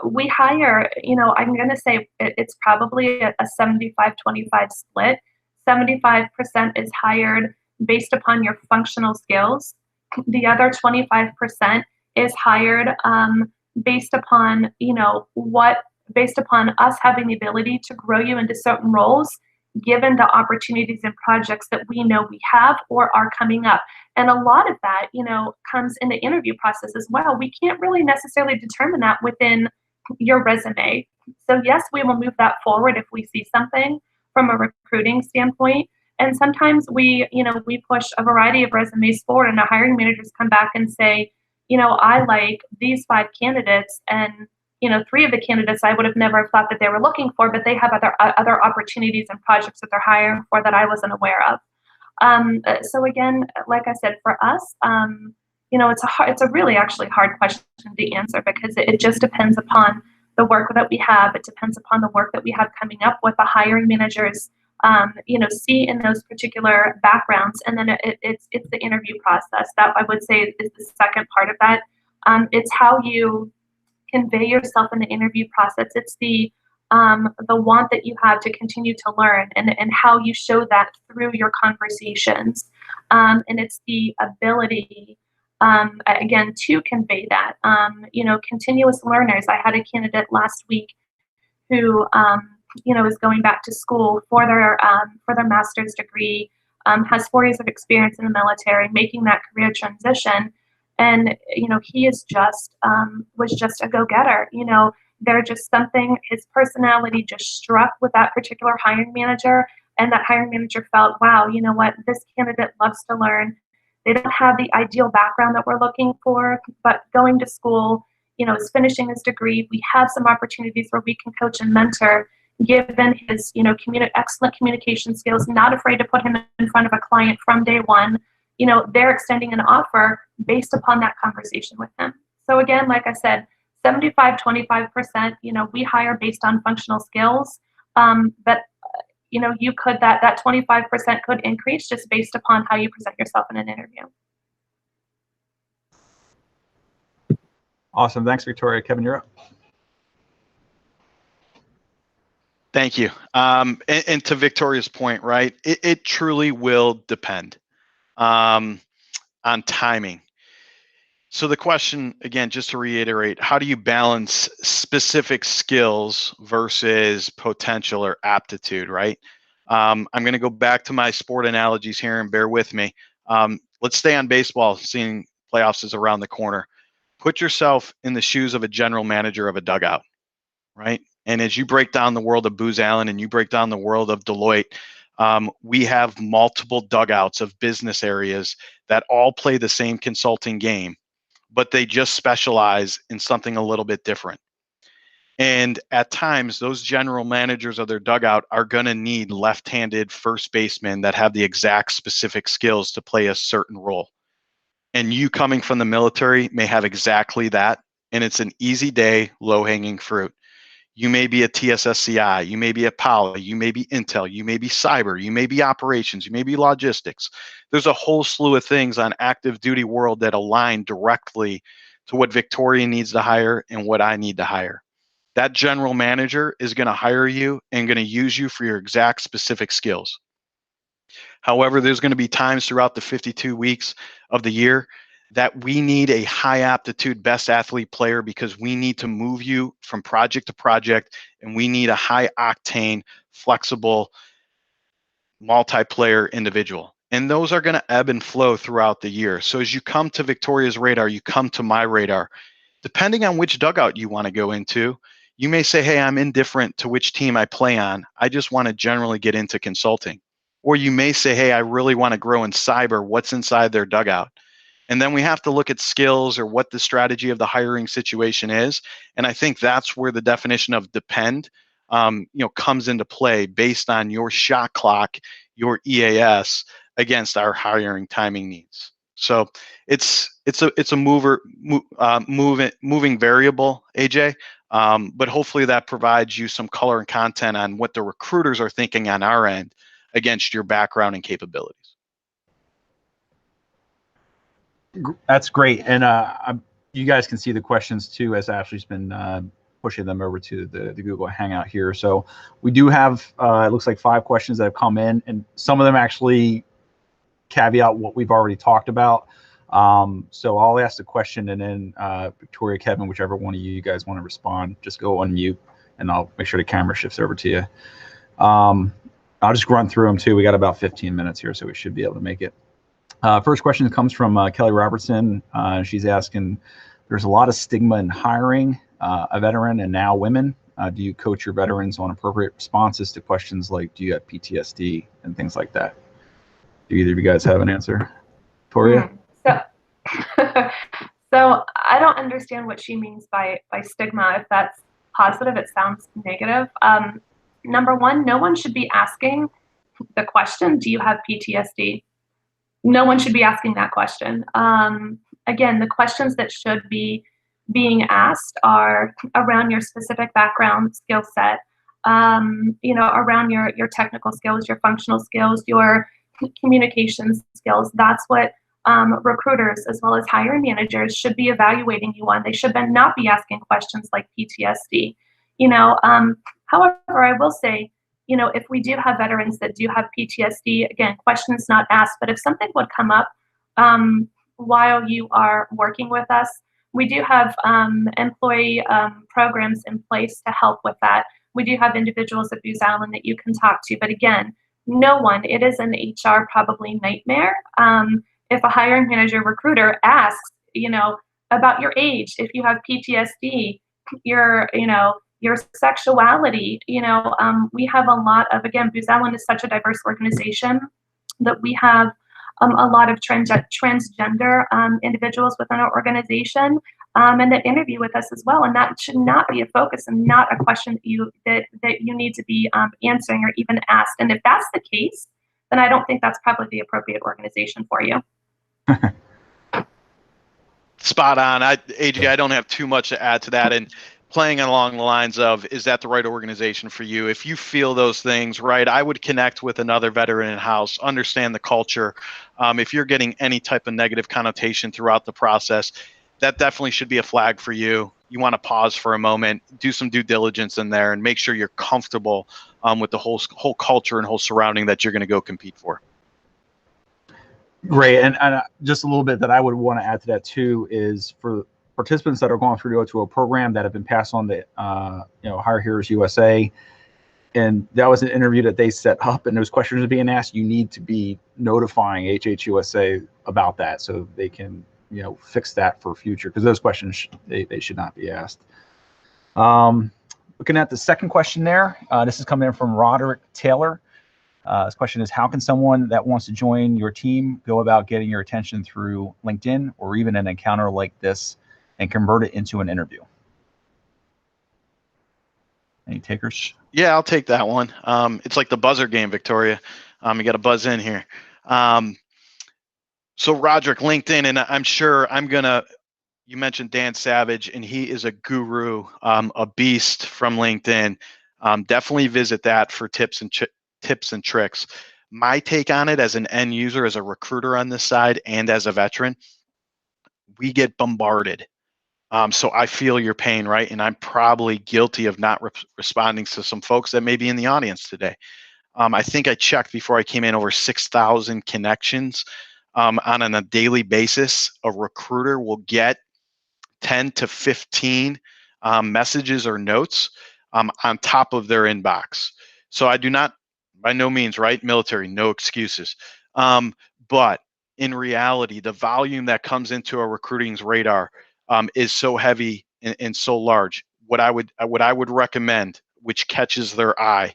we hire, I'm going to say it's probably a 75-25 split. 75% is hired based upon your functional skills. The other 25% is hired based upon, based upon us having the ability to grow you into certain roles given the opportunities and projects that we know we have or are coming up. And a lot of that, comes in the interview process as well. We can't really necessarily determine that within your resume. So yes, we will move that forward if we see something from a recruiting standpoint. And sometimes we push a variety of resumes forward, and the hiring managers come back and say, I like these 5 candidates, and 3 of the candidates I would have never thought that they were looking for, but they have other opportunities and projects that they're hiring for that I wasn't aware of. So again, like I said, for us, it's a really actually hard question to answer, because it just depends upon the work that we have. It depends upon the work that we have coming up, what the hiring managers see in those particular backgrounds, and then it's the interview process that I would say is the second part of that. It's how you convey yourself in the interview process. It's the want that you have to continue to learn, and how you show that through your conversations. And it's the ability, again, to convey that. Continuous learners. I had a candidate last week who, is going back to school for their master's degree, has 4 years of experience in the military, making that career transition. And, he is was just a go-getter. There just something, his personality just struck with that particular hiring manager. And that hiring manager felt, wow, you know what, this candidate loves to learn. They don't have the ideal background that we're looking for, but going to school, is finishing his degree. We have some opportunities where we can coach and mentor, given his, excellent communication skills, not afraid to put him in front of a client from day one. They're extending an offer based upon that conversation with him. So again, like I said, 75, 25%, we hire based on functional skills. But you could, that 25% could increase just based upon how you present yourself in an interview. Awesome. Thanks, Victoria. Kevin, you're up. Thank you. And to Victoria's point, right, it truly will depend on timing. So the question, again, just to reiterate, how do you balance specific skills versus potential or aptitude, right? I'm going to go back to my sport analogies here, and bear with me. Let's stay on baseball, seeing playoffs is around the corner. Put yourself in the shoes of a general manager of a dugout, right? And as you break down the world of Booz Allen and you break down the world of Deloitte, we have multiple dugouts of business areas that all play the same consulting game, but they just specialize in something a little bit different. And at times, those general managers of their dugout are going to need left-handed first basemen that have the exact specific skills to play a certain role. And you, coming from the military, may have exactly that. And it's an easy day, low-hanging fruit. You may be a TSSCI, you may be a Poly, you may be Intel, you may be cyber, you may be operations, you may be logistics. There's a whole slew of things on active duty world that align directly to what Victoria needs to hire and what I need to hire. That general manager is going to hire you and going to use you for your exact specific skills. However, there's going to be times throughout the 52 weeks of the year that we need a high aptitude best athlete player, because we need to move you from project to project, and we need a high octane, flexible, multiplayer individual. And those are going to ebb and flow throughout the year. So as you come to Victoria's radar, you come to my radar. Depending on which dugout you want to go into, you may say, hey, I'm indifferent to which team I play on. I just want to generally get into consulting. Or you may say, hey, I really want to grow in cyber. What's inside their dugout? And then we have to look at skills or what the strategy of the hiring situation is. And I think that's where the definition of depend, comes into play based on your shot clock, your EAS against our hiring timing needs. So it's a moving variable, AJ. But hopefully that provides you some color and content on what the recruiters are thinking on our end against your background and capabilities. That's great. And you guys can see the questions too, as Ashley's been pushing them over to the Google Hangout here. So we do have, it looks like 5 questions that have come in, and some of them actually caveat what we've already talked about. So I'll ask the question, and then Victoria, Kevin, whichever one of you guys want to respond, just go unmute and I'll make sure the camera shifts over to you. I'll just run through them too. We got about 15 minutes here, so we should be able to make it. First question comes from Kelly Robertson. She's asking, there's a lot of stigma in hiring a veteran and now women. Do you coach your veterans on appropriate responses to questions like, do you have PTSD and things like that? Do either of you guys have an answer? Victoria? So I don't understand what she means by stigma. If that's positive, it sounds negative. Number one, no one should be asking the question, do you have PTSD? No one should be asking that question. Again, the questions that should be being asked are around your specific background, skill set, around your technical skills, your functional skills, your communications skills. That's what recruiters as well as hiring managers should be evaluating you on. They should then not be asking questions like PTSD. However, I will say, if we do have veterans that do have PTSD, again, questions not asked, but if something would come up while you are working with us, we do have employee programs in place to help with that. We do have individuals at Booz Allen that you can talk to, but again, no one, it is an HR probably nightmare. If a hiring manager recruiter asks, about your age, if you have PTSD, your sexuality, we have a lot of, again, Booz Allen is such a diverse organization that we have a lot of transgender individuals within our organization and that interview with us as well. And that should not be a focus and not a question that you need to be answering or even asked. And if that's the case, then I don't think that's probably the appropriate organization for you. Spot on. AJ, I don't have too much to add to that. And playing along the lines of, is that the right organization for you? If you feel those things, right, I would connect with another veteran in-house, understand the culture. If you're getting any type of negative connotation throughout the process, that definitely should be a flag for you. You want to pause for a moment, do some due diligence in there, and make sure you're comfortable with the whole culture and whole surrounding that you're going to go compete for. Great. And just a little bit that I would want to add to that too is for participants that are going through the O2O program that have been passed on to Hire Heroes USA, and that was an interview that they set up and those questions are being asked, you need to be notifying HHUSA about that so they can fix that for future, because those questions they should not be asked. Looking at the second question there, this is coming in from Roderick Taylor. This question is, how can someone that wants to join your team go about getting your attention through LinkedIn or even an encounter like this and convert it into an interview? Any takers? Yeah, I'll take that one. It's like the buzzer game, Victoria. You got to buzz in here. So Roderick, LinkedIn, and I'm sure you mentioned Dan Savage, and he is a guru, a beast from LinkedIn. Definitely visit that for tips and tricks. My take on it as an end user, as a recruiter on this side, and as a veteran, we get bombarded. So I feel your pain, right? And I'm probably guilty of not responding to some folks that may be in the audience today. I think I checked before I came in over 6,000 connections on a daily basis. A recruiter will get 10 to 15 messages or notes on top of their inbox. So I do not, by no means, right? Military, no excuses. But in reality, the volume that comes into a recruiting's radar is so heavy and so large. What I would recommend, which catches their eye,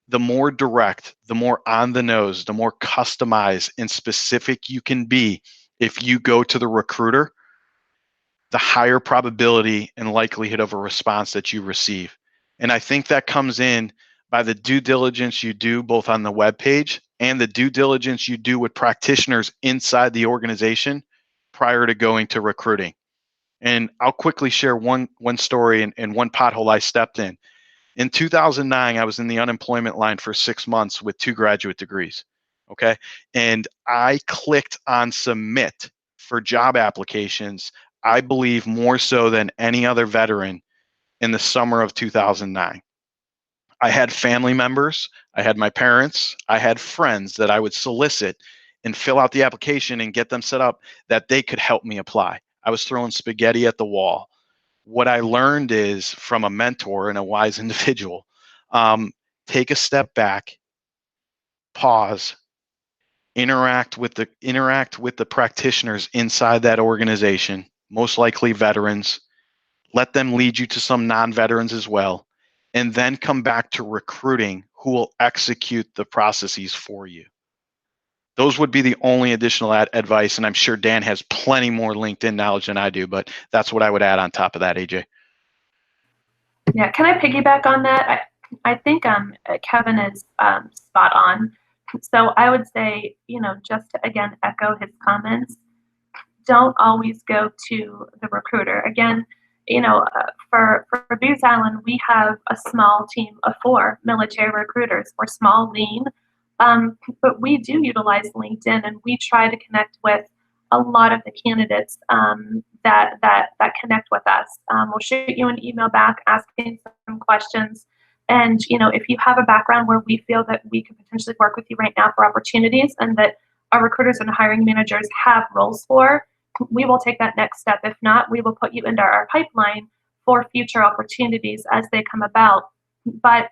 the more direct, the more on the nose, the more customized and specific you can be. If you go to the recruiter, the higher probability and likelihood of a response that you receive. And I think that comes in by the due diligence you do both on the web page and the due diligence you do with practitioners inside the organization prior to going to recruiting. And I'll quickly share one story and one pothole I stepped in. In 2009, I was in the unemployment line for 6 months with 2 graduate degrees, okay? And I clicked on submit for job applications, I believe more so than any other veteran in the summer of 2009. I had family members, I had my parents, I had friends that I would solicit and fill out the application and get them set up that they could help me apply. I was throwing spaghetti at the wall. What I learned is from a mentor and a wise individual, take a step back, pause, interact with the practitioners inside that organization, most likely veterans. Let them lead you to some non-veterans as well, and then come back to recruiting who will execute the processes for you. Those would be the only additional advice, and I'm sure Dan has plenty more LinkedIn knowledge than I do, but that's what I would add on top of that, AJ. Yeah, can I piggyback on that? I think Kevin is spot on. So I would say, just to again echo his comments, don't always go to the recruiter. Again, for Booz Allen, we have a small team of 4 military recruiters. We're small, lean, but we do utilize LinkedIn, and we try to connect with a lot of the candidates that connect with us. We'll shoot you an email back asking some questions. And, if you have a background where we feel that we could potentially work with you right now for opportunities and that our recruiters and hiring managers have roles for, we will take that next step. If not, we will put you into our pipeline for future opportunities as they come about. But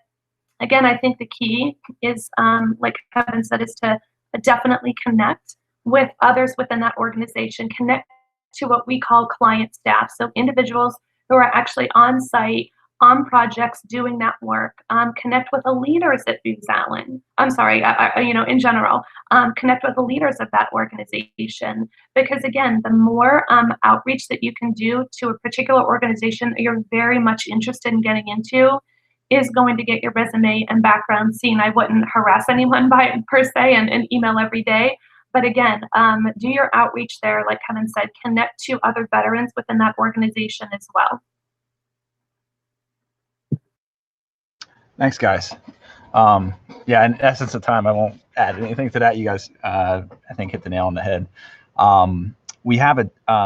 again, I think the key is, like Kevin said, is to definitely connect with others within that organization, connect to what we call client staff. So individuals who are actually on site, on projects, doing that work. Connect with the leaders at Booz Allen. I'm sorry, in general, connect with the leaders of that organization. Because again, the more outreach that you can do to a particular organization that you're very much interested in getting into is going to get your resume and background seen. I wouldn't harass anyone per se and email every day. But again, do your outreach there, like Kevin said, connect to other veterans within that organization as well. Thanks, guys. Yeah, in essence of time, I won't add anything to that. You guys, I think, hit the nail on the head. We have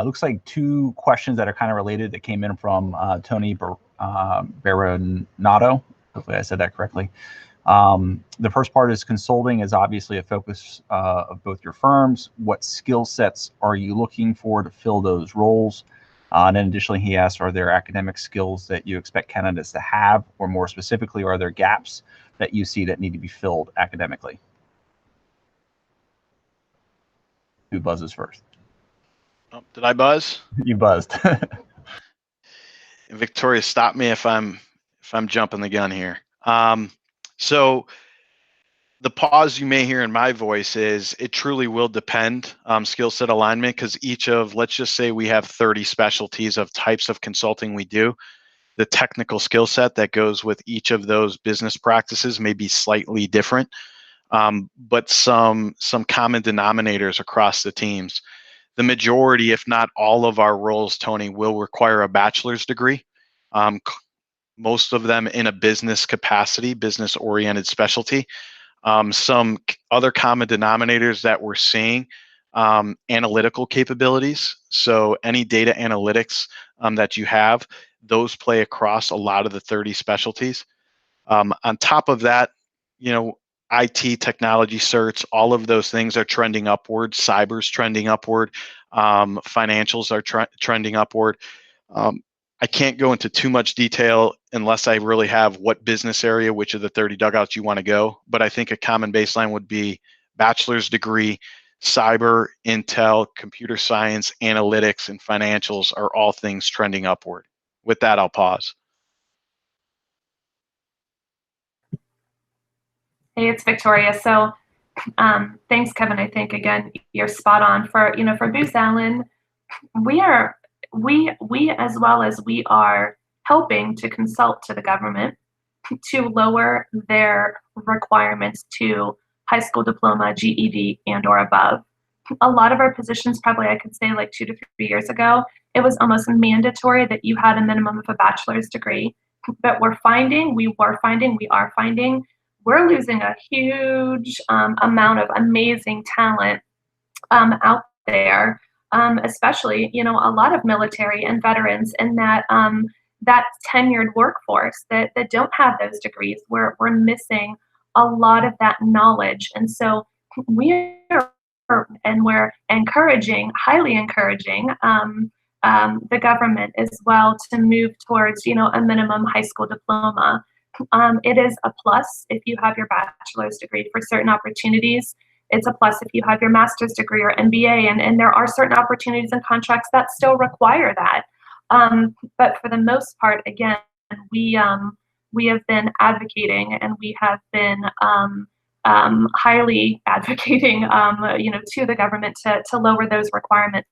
looks like 2 questions that are kind of related that came in from Tony Baranato. Hopefully I said that correctly. The first part is consulting is obviously a focus of both your firms. What skill sets are you looking for to fill those roles? And then additionally, he asked, are there academic skills that you expect candidates to have, or more specifically, are there gaps that you see that need to be filled academically? Who buzzes first? Oh, did I buzz? You buzzed. Victoria, stop me if I'm jumping the gun here. So the pause you may hear in my voice is it truly will depend skill set alignment, because each of, let's just say we have 30 specialties of types of consulting we do. The technical skill set that goes with each of those business practices may be slightly different, but some common denominators across the teams. The majority, if not all of our roles, Tony, will require a bachelor's degree. Most of them in a business capacity, business-oriented specialty. Some other common denominators that we're seeing, analytical capabilities. So any data analytics that you have, those play across a lot of the 30 specialties. On top of that, IT, technology certs, all of those things are trending upward. Cyber's trending upward. Financials are trending upward. I can't go into too much detail unless I really have what business area, which of the 30 dugouts you want to go. But I think a common baseline would be bachelor's degree, cyber, intel, computer science, analytics, and financials are all things trending upward. With that, I'll pause. Hey, it's Victoria. So thanks, Kevin. I think, again, you're spot on. For Booz Allen, we as well as we are helping to consult to the government to lower their requirements to high school diploma, GED, and or above. A lot of our positions, probably I could say like 2 to 3 years ago, it was almost mandatory that you had a minimum of a bachelor's degree. But we are finding, we're losing a huge amount of amazing talent out there. Especially, a lot of military and veterans in that tenured workforce that don't have those degrees. We're missing a lot of that knowledge. And so we're encouraging, highly encouraging the government as well to move towards, a minimum high school diploma. It is a plus if you have your bachelor's degree for certain opportunities. It's a plus if you have your master's degree or MBA, and there are certain opportunities and contracts that still require that. But for the most part, again, we have been advocating, and we have been highly advocating, to the government to lower those requirements.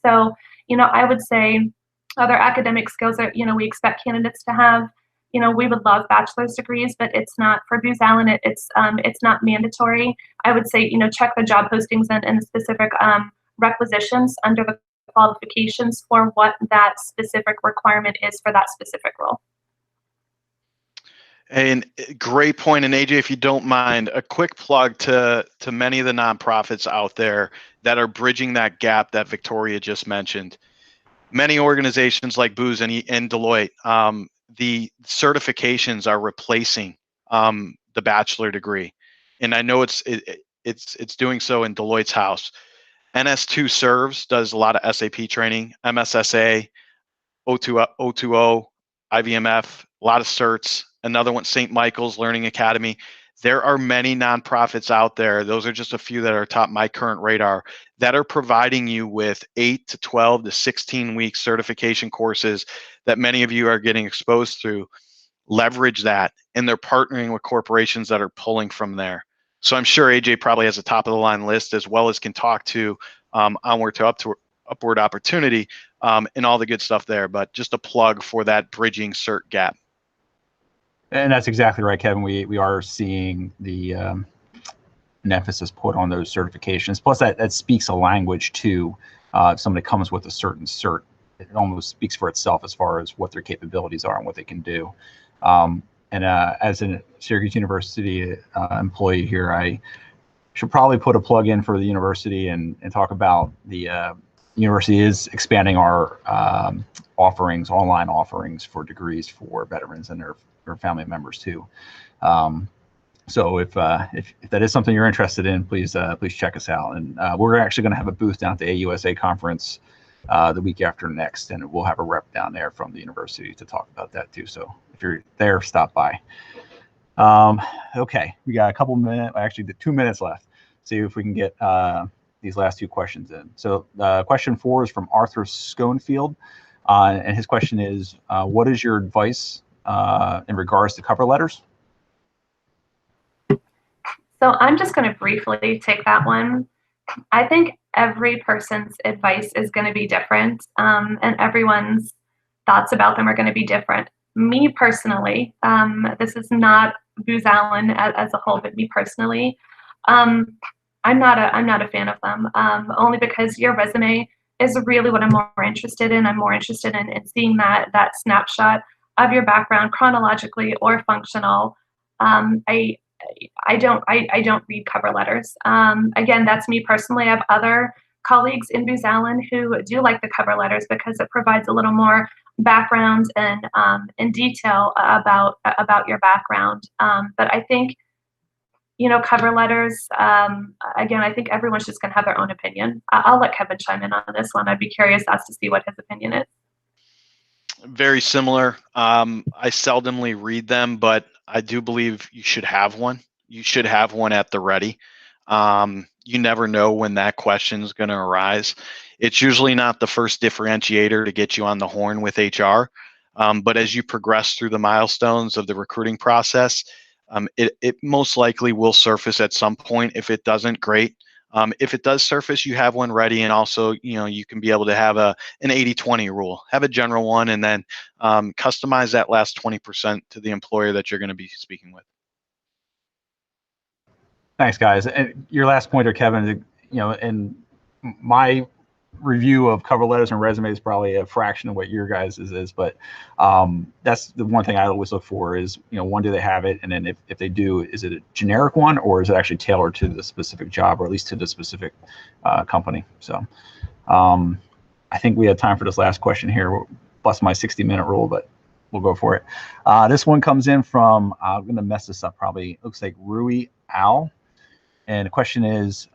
So, I would say other academic skills that, we expect candidates to have. We would love bachelor's degrees, but it's not for Booz Allen. It's not mandatory. I would say, check the job postings and the specific requisitions under the qualifications for what that specific requirement is for that specific role. And great point. And AJ, if you don't mind, a quick plug to many of the nonprofits out there that are bridging that gap that Victoria just mentioned. Many organizations like Booz and Deloitte, the certifications are replacing the bachelor degree, and I know it's doing so in Deloitte's house. NS2 Serves does a lot of SAP training, MSSA, O2O, IVMF, a lot of certs. Another one, St. Michael's Learning Academy. There are many nonprofits out there. Those are just a few that are top my current radar that are providing you with 8 to 12 to 16 week certification courses that many of you are getting exposed through. Leverage that, and they're partnering with corporations that are pulling from there. So I'm sure AJ probably has a top of the line list, as well as can talk to Onward to Upward Opportunity and all the good stuff there. But just a plug for that bridging cert gap. And that's exactly right, Kevin. We are seeing an emphasis put on those certifications. Plus, that speaks a language too. If somebody comes with a certain cert, it almost speaks for itself as far as what their capabilities are and what they can do. As a Syracuse University employee here, I should probably put a plug in for the university and talk about the university is expanding our offerings, online offerings for degrees for veterans and their family members too. So if that is something you're interested in, please check us out. And we're actually going to have a booth down at the AUSA conference the week after next, and we'll have a rep down there from the university to talk about that too. So if you're there, stop by. Okay, we got a couple minutes, actually 2 minutes left. See if we can get these last two questions in. So question 4 is from Arthur Schoenfield, and his question is, what is your advice in regards to cover letters? So I'm just going to briefly take that one. I think every person's advice is going to be different, and everyone's thoughts about them are going to be different. Me personally, this is not Booz Allen as a whole, but me personally, I'm not a fan of them, only because your resume is really what I'm more interested in. I'm more interested in seeing that snapshot of your background, chronologically or functional. I don't read cover letters. Again, that's me personally. I have other colleagues in Booz Allen who do like the cover letters because it provides a little more background and detail about your background. But I think, cover letters, again, I think everyone's just going to have their own opinion. I'll let Kevin chime in on this one. I'd be curious as to see what his opinion is. Very similar. I seldomly read them, but I do believe you should have one. You should have one at the ready. You never know when that question is going to arise. It's usually not the first differentiator to get you on the horn with HR, but as you progress through the milestones of the recruiting process, it most likely will surface at some point. If it doesn't, great. If it does surface, you have one ready, and also, you can be able to have an 80-20 rule. Have a general one, and then customize that last 20% to the employer that you're going to be speaking with. Thanks, guys. And your last pointer, Kevin, in my review of cover letters and resumes, probably a fraction of what your guys' is, but that's the one thing I always look for is, one, do they have it? And then if they do, is it a generic one, or is it actually tailored to the specific job, or at least to the specific company? So I think we have time for this last question here. We'll bust my 60-minute rule, but we'll go for it. This one comes in from, I'm going to mess this up probably, looks like Rui Al. And the question is,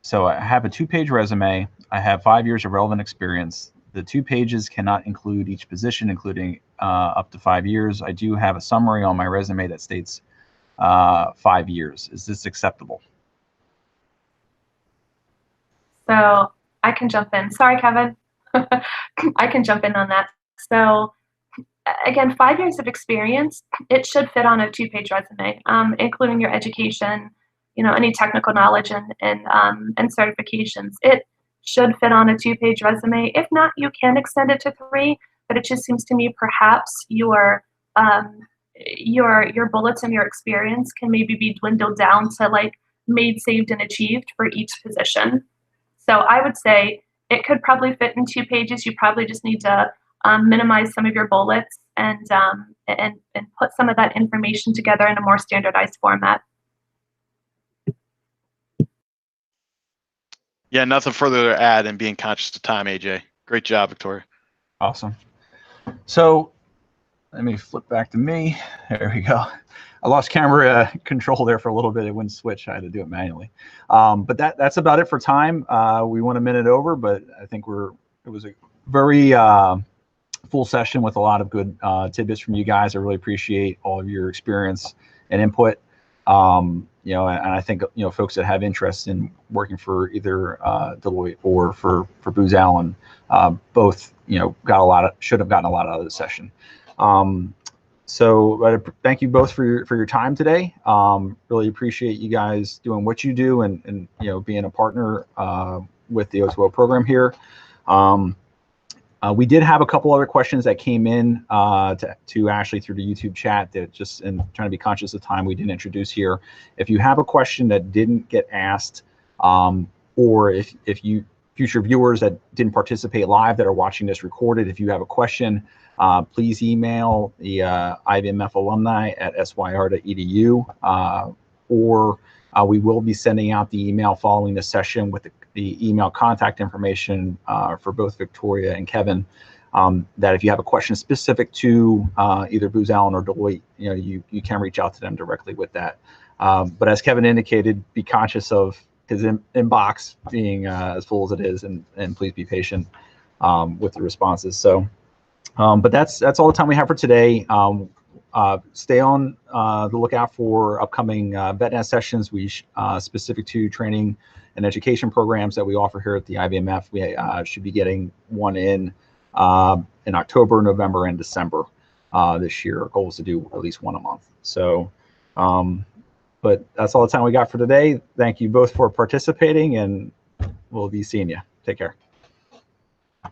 so I have a 2-page resume. I have 5 years of relevant experience. The 2 pages cannot include each position, including up to 5 years. I do have a summary on my resume that states 5 years. Is this acceptable? So I can jump in. Sorry, Kevin. I can jump in on that. So again, 5 years of experience, it should fit on a 2-page resume, including your education, any technical knowledge and certifications. It should fit on a 2-page resume. If not, you can extend it to 3, but it just seems to me perhaps your bullets and your experience can maybe be dwindled down to like made, saved, and achieved for each position. So I would say it could probably fit in 2 pages. You probably just need to minimize some of your bullets and put some of that information together in a more standardized format. Yeah, nothing further to add, and being conscious of time, AJ. Great job, Victoria. Awesome. So let me flip back to me. There we go. I lost camera control there for a little bit. It wouldn't switch. I had to do it manually. But that's about it for time. We went a minute over, but I think it was a very full session with a lot of good tidbits from you guys. I really appreciate all of your experience and input. And I think folks that have interest in working for either Deloitte or for Booz Allen, both should have gotten a lot out of the session. So thank you both for your time today. Really appreciate you guys doing what you do and being a partner with the O2O program here. We did have a couple other questions that came in to Ashley through the YouTube chat that just, and trying to be conscious of time, we didn't introduce here. If you have a question that didn't get asked, or if you future viewers that didn't participate live that are watching this recorded, if you have a question, please email the IBMF alumni at syr.edu, or we will be sending out the email following the session with the email contact information for both Victoria and Kevin, that if you have a question specific to either Booz Allen or Deloitte, you can reach out to them directly with that. But as Kevin indicated, be conscious of his inbox being as full as it is, and please be patient with the responses. So, but that's all the time we have for today. Stay on the lookout for upcoming VetNet sessions specific to training and education programs that we offer here at the IBMF. We should be getting one in October, November, and December this year. Our goal is to do at least one a month. So, but that's all the time we got for today. Thank you both for participating, and we'll be seeing you. Take care.